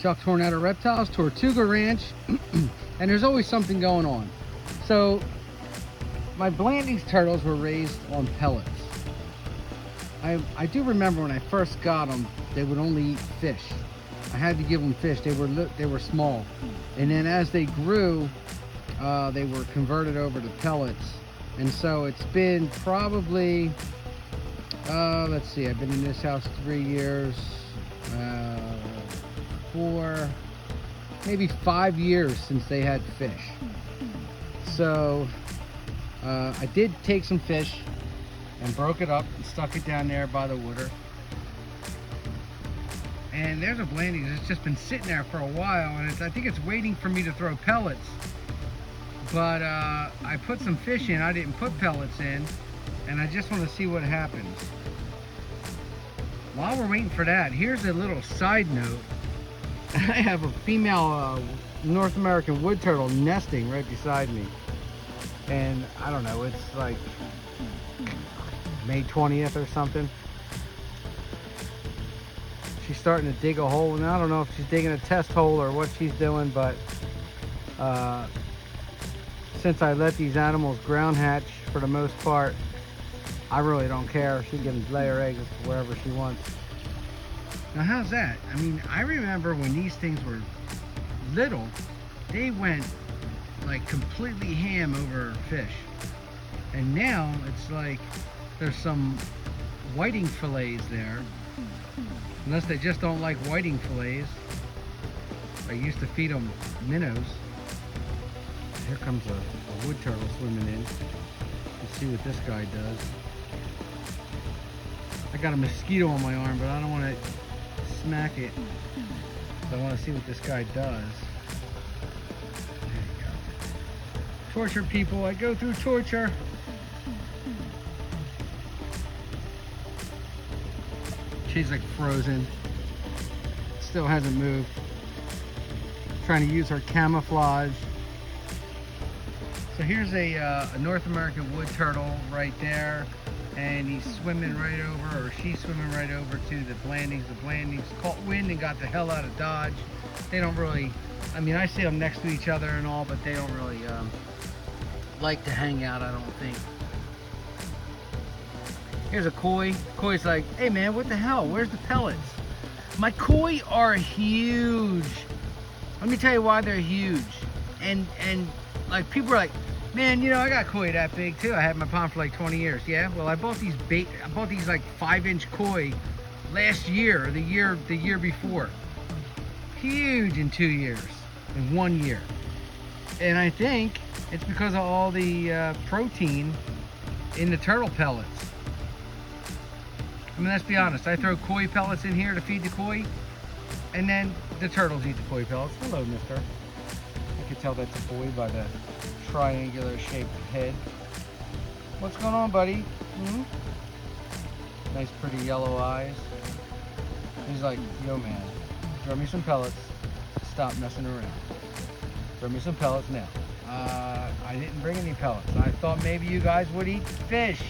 Chuck Tornado Reptiles, Tortuga Ranch, and there's always something going on. So my Blandings turtles were raised on pellets. I do remember when I first got them, they would only eat fish. I had to give them fish. They were small, and then as they grew, they were converted over to pellets. And so it's been probably, let's see, I've been in this house 3 years, 4, maybe 5 years since they had fish. So I did take some fish and broke it up and stuck it down there by the water. And there's a Blandings that's just been sitting there for a while, and I think it's waiting for me to throw pellets. But I put some fish in, I didn't put pellets in, and I just want to see what happens. While we're waiting for that, here's a little side note. I have a female North American wood turtle nesting right beside me. And I don't know, it's like May 20th or something. She's starting to dig a hole, and I don't know if she's digging a test hole or what she's doing, but since I let these animals ground hatch for the most part, I really don't care. She can lay her eggs wherever she wants. Now how's that? I mean, I remember when these things were little, they went like completely ham over fish. And now it's like there's some whiting fillets there. Unless they just don't like whiting fillets. I used to feed them minnows. Here comes a wood turtle swimming in. Let's see what this guy does. I got a mosquito on my arm, but I don't want to smack it. So I want to see what this guy does. There you go. Torture people. I go through torture. She's like frozen. Still hasn't moved. Trying to use her camouflage. So here's a North American wood turtle right there, and he's swimming right over, or she's swimming right over to the Blandings. The Blandings caught wind and got the hell out of Dodge. They don't really, I mean, I see them next to each other and all, but they don't really like to hang out, I don't think. Here's a koi. Koi's like, hey man, what the hell? Where's the pellets? My koi are huge. Let me tell you why they're huge. And like people are like, man, you know, I got koi that big too. I had my pond for like 20 years. Yeah, well, I bought these like 5-inch koi last year, or the year before. Huge in 2 years, in 1 year. And I think it's because of all the protein in the turtle pellets. I mean, let's be honest, I throw koi pellets in here to feed the koi, and then the turtles eat the koi pellets. Hello, mister. I can tell that's a boy by the triangular shaped head. What's going on, buddy? Hmm? Nice pretty yellow eyes. He's like, yo man, throw me some pellets, stop messing around. Throw me some pellets now. I didn't bring any pellets. I thought maybe you guys would eat fish.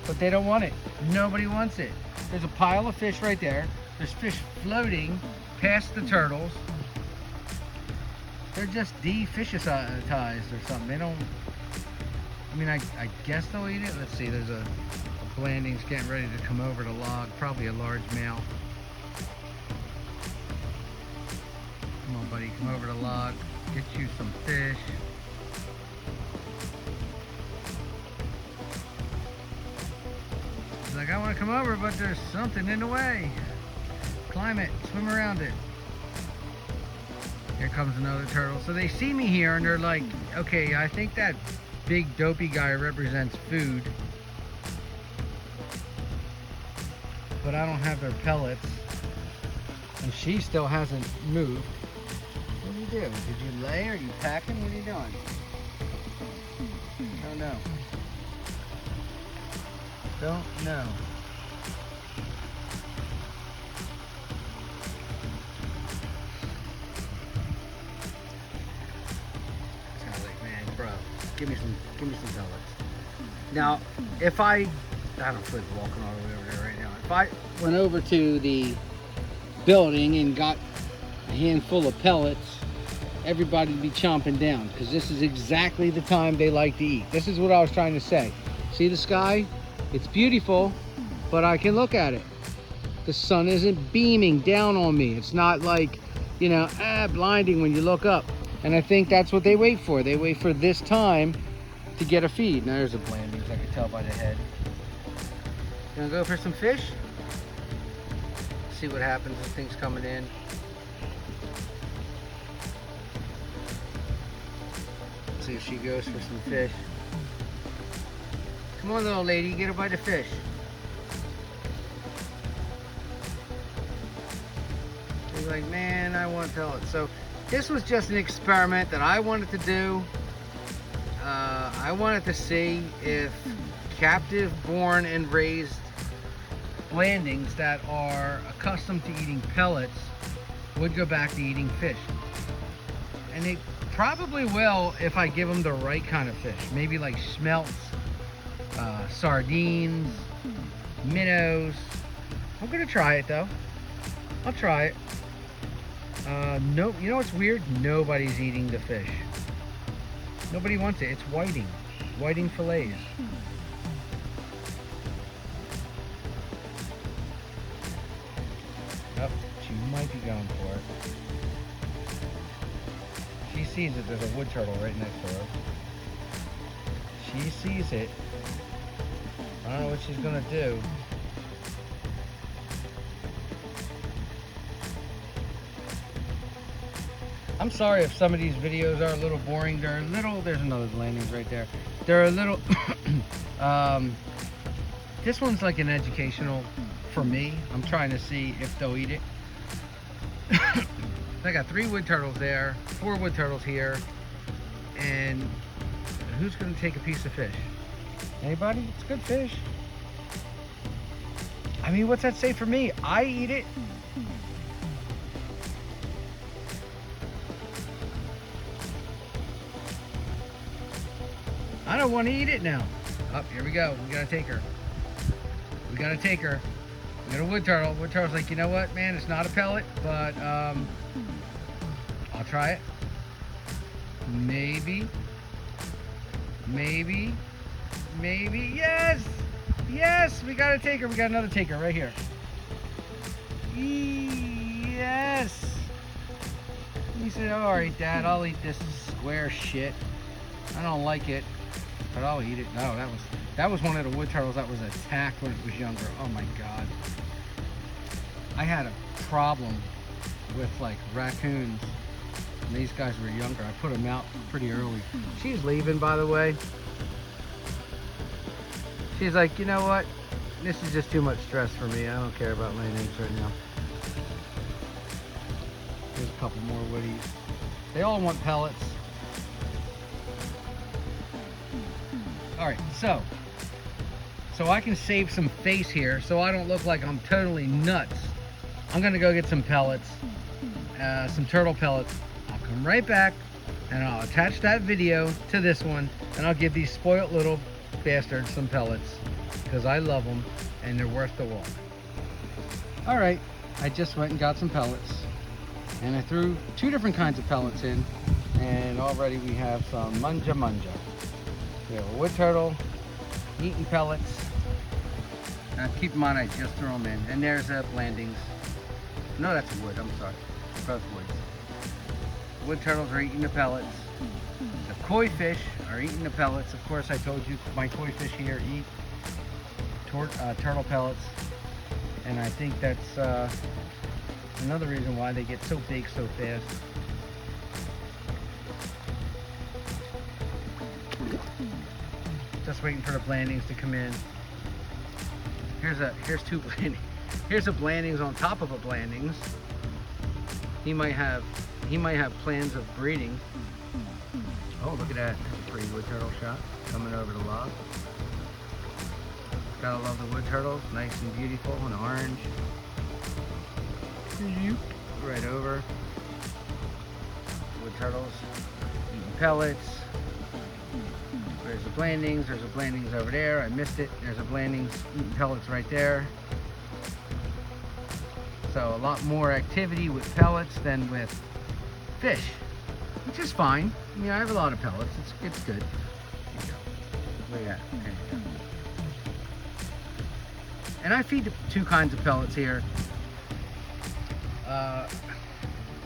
But they don't want it. Nobody wants it. There's a pile of fish right there. There's fish floating past the turtles. They're just defishitized or something. They don't, I mean, I guess they'll eat it. Let's see, there's a Blandings getting ready to come over to log. Probably a large male. Come on, buddy, come over to log. Get you some fish. He's like, I want to come over, but there's something in the way. Climb it, swim around it. Here comes another turtle. So they see me here and they're like, okay, I think that big dopey guy represents food. But I don't have their pellets. And she still hasn't moved. What do you do? Did you lay? Are you packing? What are you doing? Don't know. Don't know. Sounds like, man, bro, give me some pellets. Now, if I don't feel like walking all the way over there right now. If I went over to the building and got a handful of pellets, everybody would be chomping down, because this is exactly the time they like to eat. This is what I was trying to say. See the sky? It's beautiful, but I can look at it. The sun isn't beaming down on me. It's not like, you know, blinding when you look up. And I think that's what they wait for. They wait for this time to get a feed. Now there's a blandings, I can tell by the head. Gonna go for some fish? See what happens when things coming in. See if she goes for some fish. Come on, little lady, get a bite of fish. She's like, man, I want pellets. So this was just an experiment that I wanted to do. I wanted to see if captive, born, and raised blandings that are accustomed to eating pellets would go back to eating fish. And they probably will if I give them the right kind of fish. Maybe like schmelts, sardines, minnows. I'm gonna try it though. I'll try it. No, you know what's weird? Nobody's eating the fish. Nobody wants it. It's whiting. Whiting fillets. Oh, she might be going for it. She sees that there's a wood turtle right next to her. She sees it. I don't know what she's gonna do. I'm sorry if some of these videos are a little boring. They're a little, there's another landings right there. They're a little, this one's like an educational for me. I'm trying to see if they'll eat it. I got 3 wood turtles there, 4 wood turtles here, and who's gonna take a piece of fish? Anybody? It's good fish. I mean, what's that say for me? I eat it. I don't want to eat it now. Oh, here we go. We gotta take her. We gotta take her. We got a wood turtle. Wood turtle's like, you know what, man? It's not a pellet, but I'll try it. Maybe. Maybe. Maybe. Yes! Yes! We gotta take her. We got another taker right here. Yes! He said, all right, Dad, I'll eat this square shit. I don't like it, but I'll eat it. No, that was one of the wood turtles that was attacked when it was younger. Oh my God. I had a problem with like raccoons. And these guys were younger. I put them out pretty early. She's leaving, by the way. She's like, you know what? This is just too much stress for me. I don't care about laying eggs right now. There's a couple more woodies. They all want pellets. All right, so I can save some face here so I don't look like I'm totally nuts. I'm gonna go get some pellets, some turtle pellets. I'll come right back and I'll attach that video to this one and I'll give these spoiled little bastards some pellets because I love them and they're worth the walk. All right, I just went and got some pellets and I threw 2 different kinds of pellets in and already we have some munja munja. We have a wood turtle eating pellets. Now keep in mind I just threw them in. And there's blandings. No, that's wood, I'm sorry. Both woods. Wood turtles are eating the pellets. The koi fish are eating the pellets. Of course, I told you my koi fish here eat turtle pellets. And I think that's another reason why they get so big so fast. Just waiting for the blandings to come in. Here's 2 blandings. Here's a blandings on top of a blandings. He might have plans of breeding. Oh, look at that. That's a pretty wood turtle shot coming over the log. Gotta love the wood turtles. Nice and beautiful and orange. Right over. Wood turtles eating pellets. There's a blandings. There's a blandings over there. I missed it. There's a blandings eating pellets right there. So a lot more activity with pellets than with fish, which is fine. I mean, I have a lot of pellets. It's good. There you go. Look at that. There you go. And I feed 2 kinds of pellets here.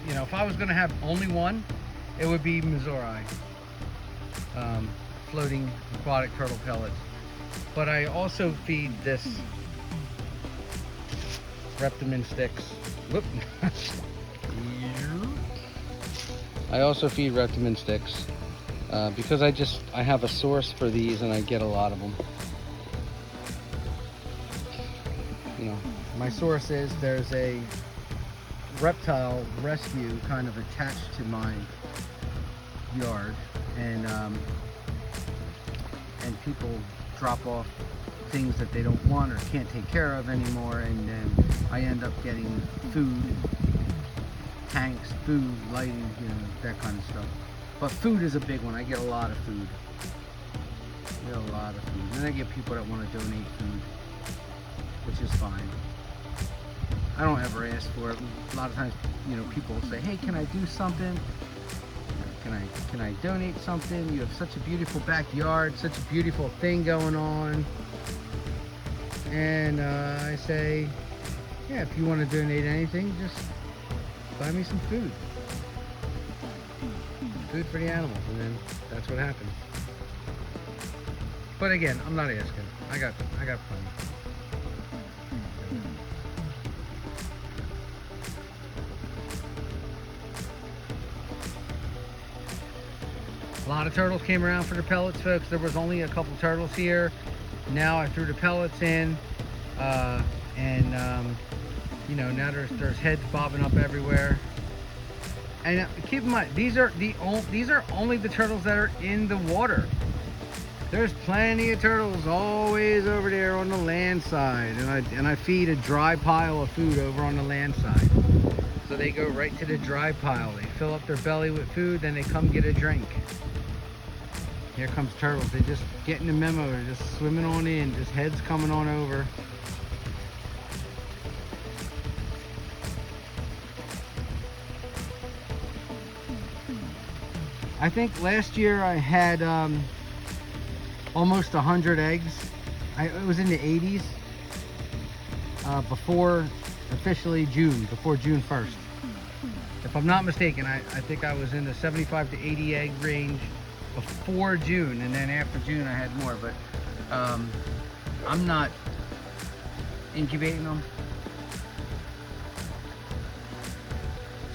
You know, if I was going to have only one, it would be Missouri, floating aquatic turtle pellets. But I also feed this Reptimin sticks. Whoop. I also feed Reptimin sticks because I have a source for these and I get a lot of them. You know, my source is there's a reptile rescue kind of attached to my yard, and people drop off things that they don't want or can't take care of anymore, and then I end up getting food, tanks, food, lighting, you know, that kind of stuff. But food is a big one. I get a lot of food. I get a lot of food. And then I get people that want to donate food, which is fine. I don't ever ask for it. A lot of times, you know, people will say, hey, can I do something? Can I donate something? You have such a beautiful backyard, such a beautiful thing going on. And I say, yeah, if you want to donate anything, just buy me some food. Food for the animals, and then that's what happens. But again, I'm not asking. I got plenty. A lot of turtles came around for the pellets, folks. There was only a couple turtles here. Now I threw the pellets in, you know, now there's heads bobbing up everywhere. And keep in mind, these are only the turtles that are in the water. There's plenty of turtles always over there on the land side, and I feed a dry pile of food over on the land side. So they go right to the dry pile. They fill up their belly with food, then they come get a drink. Here comes turtles. They just getting the memo. They're just swimming on in. Just heads coming on over. I think last year I had almost 100 eggs. It was in the 80s before officially June, before June 1st. If I'm not mistaken, I think I was in the 75 to 80 egg range before June, and then after June I had more, but I'm not incubating them.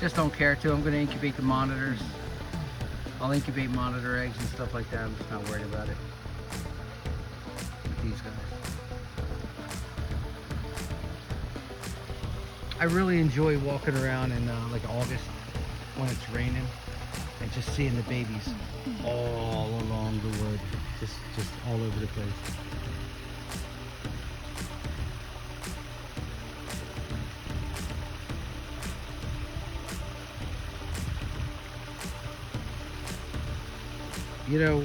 Just don't care to. I'm going to incubate the monitors. I'll incubate monitor eggs and stuff like that. I'm just not worried about it. These guys. I really enjoy walking around in like August when it's raining and just seeing the babies all along the wood, just all over the place. You know,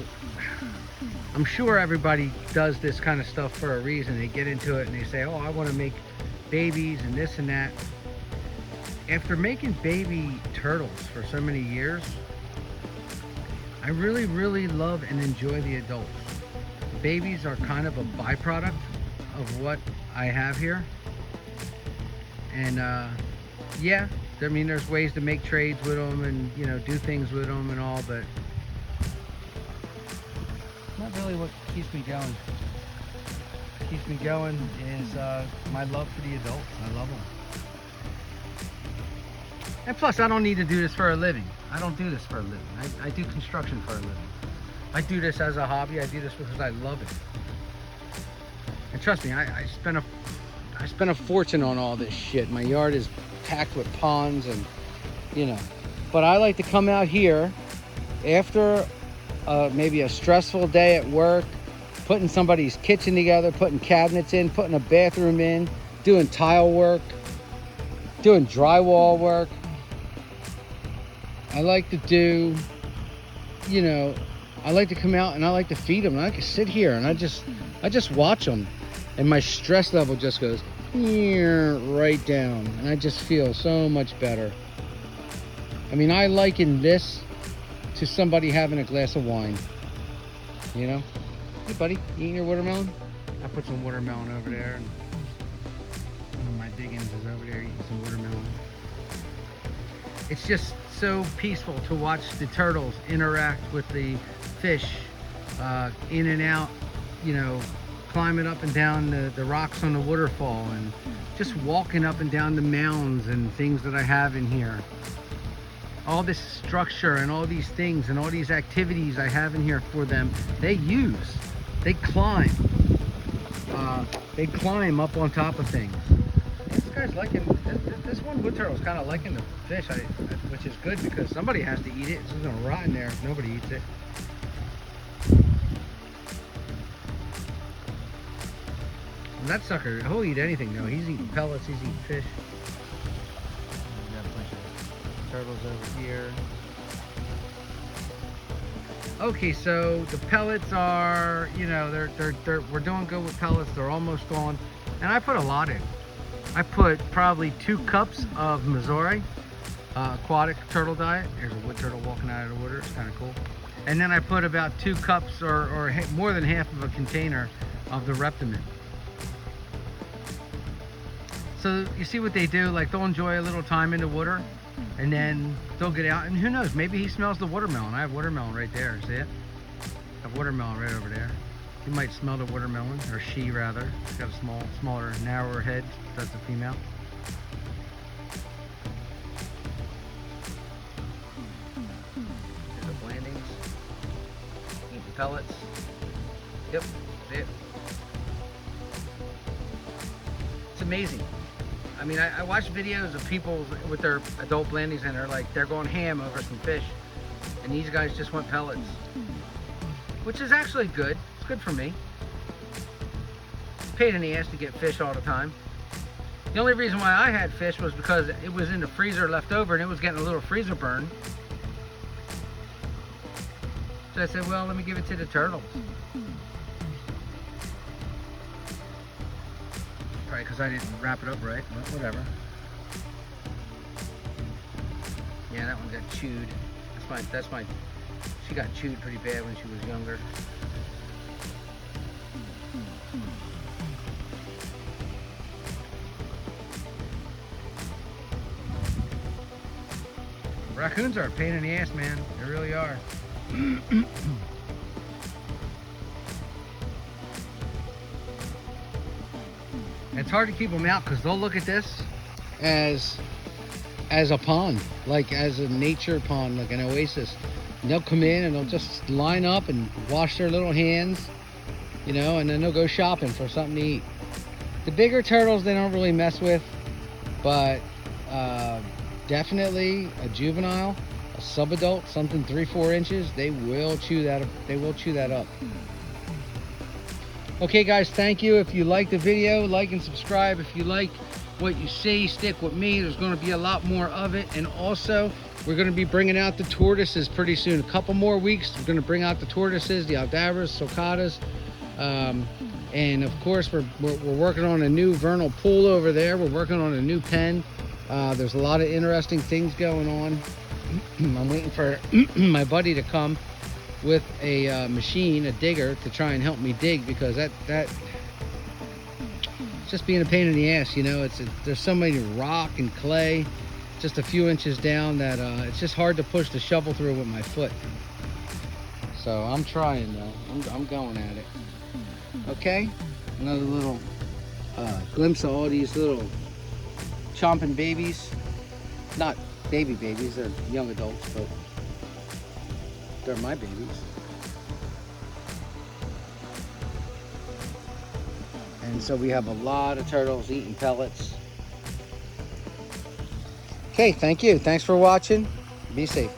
I'm sure everybody does this kind of stuff for a reason. They get into it and they say, oh, I want to make babies and this and that. After making baby turtles for so many years, I really, really love and enjoy the adults. Babies are kind of a byproduct of what I have here. And yeah, I mean, there's ways to make trades with them and, you know, do things with them and all, but not really what keeps me going. What keeps me going is my love for the adults. I love them. And plus, I don't need to do this for a living. I don't do this for a living. I do construction for a living. I do this as a hobby. I do this because I love it. And trust me, I spent a fortune on all this shit. My yard is packed with ponds and, you know. But I like to come out here after maybe a stressful day at work, putting somebody's kitchen together, putting cabinets in, putting a bathroom in, doing tile work, doing drywall work. I like to do, you know, I like to come out and I like to feed them. And I can sit here and I just watch them, and my stress level just goes right down, and I just feel so much better. I mean, I liken this to somebody having a glass of wine, you know? Hey buddy, you eating your watermelon? I put some watermelon over there, and one of my diggins is over there eating some watermelon. It's just so peaceful to watch the turtles interact with the fish, in and out, you know, climbing up and down the rocks on the waterfall, and just walking up and down the mounds and things that I have in here. All this structure and all these things and all these activities I have in here for them, they climb. They climb up on top of things. This guy's liking, this one wood turtle is kind of liking the fish, which is good because somebody has to eat it. It's going to rot in there if nobody eats it. And that sucker, he'll eat anything though. He's eating pellets, he's eating fish. We got a bunch of turtles over here. Okay, so the pellets are, you know, we're doing good with pellets. They're almost gone, and I put a lot in. I put probably 2 cups of Missouri aquatic turtle diet. There's a wood turtle walking out of the water. It's kind of cool. And then I put about 2 cups or more than half of a container of the Reptimin. So you see what they do, like they'll enjoy a little time in the water and then they'll get out, and who knows, maybe he smells the watermelon. I have watermelon right there, see it? I have watermelon right over there. He might smell the watermelon, or she rather. It's got a smaller, narrower head. That's the female. There's the blandings. Eating pellets. Yep, see it? It's amazing. I mean, I watch videos of people with their adult blandings and they're going ham over some fish, and these guys just want pellets, which is actually good. It's good for me. Pain in the ass to get fish all the time. The only reason why I had fish was because it was in the freezer left over and it was getting a little freezer burn. So I said, well, let me give it to the turtles. Probably because I didn't wrap it up right, but whatever. Yeah, that one got chewed. She got chewed pretty bad when she was younger. Raccoons are a pain in the ass, man. They really are. It's hard to keep them out because they'll look at this as a pond, like as a nature pond, like an oasis. And they'll come in and they'll just line up and wash their little hands, you know, and then they'll go shopping for something to eat. The bigger turtles they don't really mess with, but definitely a juvenile, a subadult, something 3-4 inches, they will chew that up. Okay guys, thank you. If you like the video, like and subscribe. If you like what you see, stick with me. There's going to be a lot more of it. And also, we're going to be bringing out the tortoises pretty soon. A couple more weeks, we're going to bring out the tortoises, the Aldabras, sulcatas. And of course, we're working on a new vernal pool over there. We're working on a new pen. There's a lot of interesting things going on. I'm waiting for my buddy to come with a machine, a digger, to try and help me dig, because that it's just being a pain in the ass, you know. There's so many rock and clay just a few inches down that it's just hard to push the shovel through with my foot. So I'm trying though. I'm going at it. Okay, another little glimpse of all these little chomping babies. Not baby babies, they're young adults, but they're my babies. And so we have a lot of turtles eating pellets. Okay, thank you. Thanks for watching. Be safe.